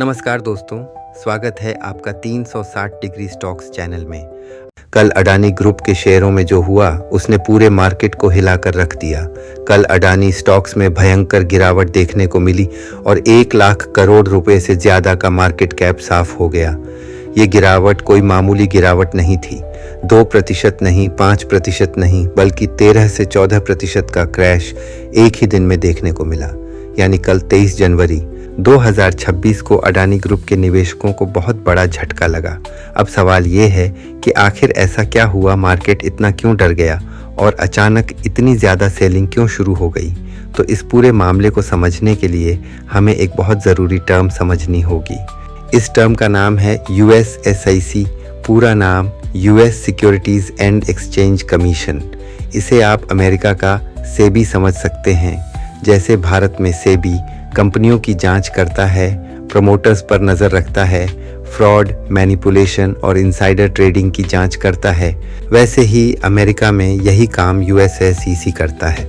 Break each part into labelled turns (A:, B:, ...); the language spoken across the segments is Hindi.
A: नमस्कार दोस्तों, स्वागत है आपका 360 डिग्री स्टॉक्स चैनल में। कल अडानी ग्रुप के शेयरों में जो हुआ उसने पूरे मार्केट को हिलाकर रख दिया। कल अडानी स्टॉक्स में भयंकर गिरावट देखने को मिली और 1 लाख करोड़ रुपए से ज़्यादा का मार्केट कैप साफ हो गया। ये गिरावट कोई मामूली गिरावट नहीं थी। 2% नहीं, 5% नहीं, बल्कि 13 से 14% का क्रैश एक ही दिन में देखने को मिला। यानी कल 23 जनवरी 2026 को अडानी ग्रुप के निवेशकों को बहुत बड़ा झटका लगा। अब सवाल ये है कि आखिर ऐसा क्या हुआ, मार्केट इतना क्यों डर गया और अचानक इतनी ज़्यादा सेलिंग क्यों शुरू हो गई। तो इस पूरे मामले को समझने के लिए हमें एक बहुत ज़रूरी टर्म समझनी होगी। इस टर्म का नाम है USSIC, पूरा नाम US securities and exchange commission. इसे आप अमेरिका का सेबी समझ सकते हैं। जैसे भारत में सेबी कंपनियों की जांच करता है, प्रमोटर्स पर नज़र रखता है, फ्रॉड, मैनिपुलेशन और इनसाइडर ट्रेडिंग की जांच करता है, वैसे ही अमेरिका में यही काम USSEC करता है।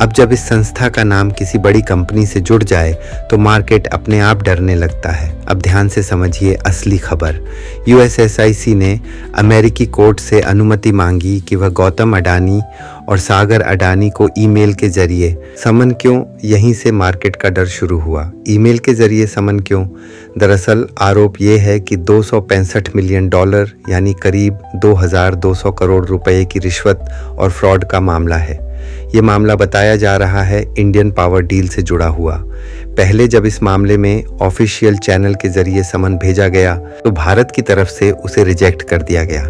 A: अब जब इस संस्था का नाम किसी बड़ी कंपनी से जुड़ जाए तो मार्केट अपने आप डरने लगता है। अब ध्यान से समझिए असली खबर। USSIC ने अमेरिकी कोर्ट से अनुमति मांगी कि वह गौतम अडानी और सागर अडानी को ईमेल के जरिए समन क्यों। यहीं से मार्केट का डर शुरू हुआ। ईमेल के जरिए समन क्यों? दरअसल आरोप ये है कि $265 मिलियन यानी करीब 2200 करोड़ रुपए की रिश्वत और फ्रॉड का मामला है। ये मामला बताया जा रहा है इंडियन पावर डील से जुड़ा हुआ। पहले जब इस मामले में ऑफिशियल चैनल के जरिए समन भेजा गया तो भारत की तरफ से उसे रिजेक्ट कर दिया गया।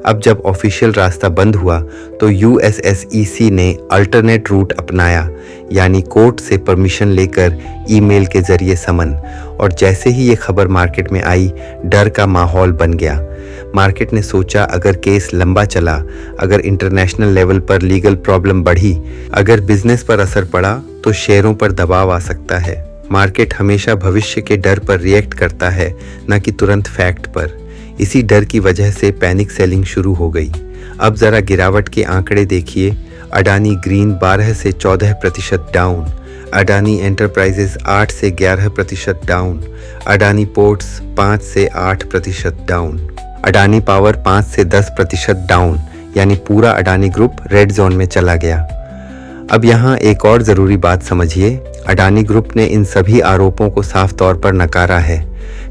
A: अब जब ऑफिशियल रास्ता बंद हुआ तो USSEC ने अल्टरनेट रूट अपनाया, यानी कोर्ट से परमिशन लेकर ईमेल के जरिए समन। और जैसे ही ये खबर मार्केट में आई, डर का माहौल बन गया। मार्केट ने सोचा अगर केस लंबा चला, अगर इंटरनेशनल लेवल पर लीगल प्रॉब्लम बढ़ी, अगर बिजनेस पर असर पड़ा तो शेयरों पर दबाव आ सकता है। मार्केट हमेशा भविष्य के डर पर रिएक्ट करता है, न कि तुरंत फैक्ट पर। इसी डर की वजह से पैनिक सेलिंग शुरू हो गई। अब ज़रा गिरावट के आंकड़े देखिए। अडानी ग्रीन 12 से 14% डाउन, अडानी एंटरप्राइजेस 8 से 11% डाउन, अडानी पोर्ट्स 5 से 8% डाउन, अडानी पावर 5 से 10% डाउन, यानी पूरा अडानी ग्रुप रेड जोन में चला गया। अब यहाँ एक और ज़रूरी बात समझिए। अडानी ग्रुप ने इन सभी आरोपों को साफ तौर पर नकारा है।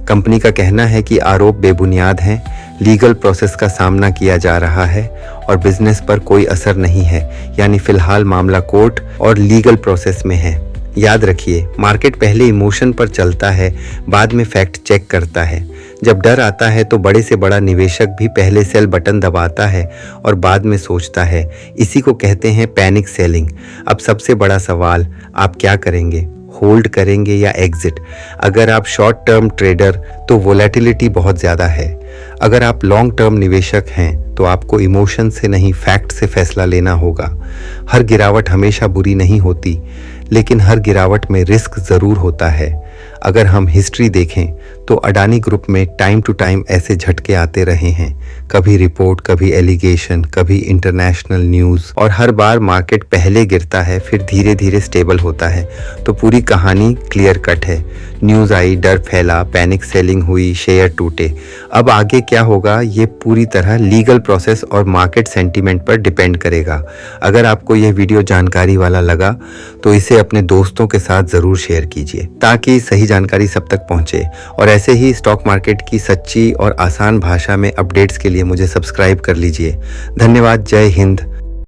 A: कंपनी का कहना है कि आरोप बेबुनियाद हैं, लीगल प्रोसेस का सामना किया जा रहा है और बिजनेस पर कोई असर नहीं है। यानी फिलहाल मामला कोर्ट और लीगल प्रोसेस में है। याद रखिए, मार्केट पहले इमोशन पर चलता है, बाद में फैक्ट चेक करता है। जब डर आता है तो बड़े से बड़ा निवेशक भी पहले सेल बटन दबाता है और बाद में सोचता है। इसी को कहते हैं पैनिक सेलिंग। अब सबसे बड़ा सवाल, आप क्या करेंगे? होल्ड करेंगे या एग्जिट? अगर आप शॉर्ट टर्म ट्रेडर तो वोलेटिलिटी बहुत ज़्यादा है। अगर आप लॉन्ग टर्म निवेशक हैं तो आपको इमोशन से नहीं, फैक्ट से फैसला लेना होगा। हर गिरावट हमेशा बुरी नहीं होती, लेकिन हर गिरावट में रिस्क ज़रूर होता है। अगर हम हिस्ट्री देखें तो अडानी ग्रुप में टाइम टू टाइम ऐसे झटके आते रहे हैं। कभी रिपोर्ट, कभी एलिगेशन, कभी इंटरनेशनल न्यूज़, और हर बार मार्केट पहले गिरता है फिर धीरे धीरे स्टेबल होता है। तो पूरी कहानी क्लियर कट है। न्यूज़ आई, डर फैला, पैनिक सेलिंग हुई, शेयर टूटे। अब आगे क्या होगा ये पूरी तरह लीगल प्रोसेस और मार्केट सेंटीमेंट पर डिपेंड करेगा। अगर आपको यह वीडियो जानकारी वाला लगा तो इसे अपने दोस्तों के साथ ज़रूर शेयर कीजिए ताकि सही जानकारी सब तक पहुंचे। और ऐसे ही स्टॉक मार्केट की सच्ची और आसान भाषा में अपडेट्स के लिए मुझे सब्सक्राइब कर लीजिए। धन्यवाद। जय हिंद।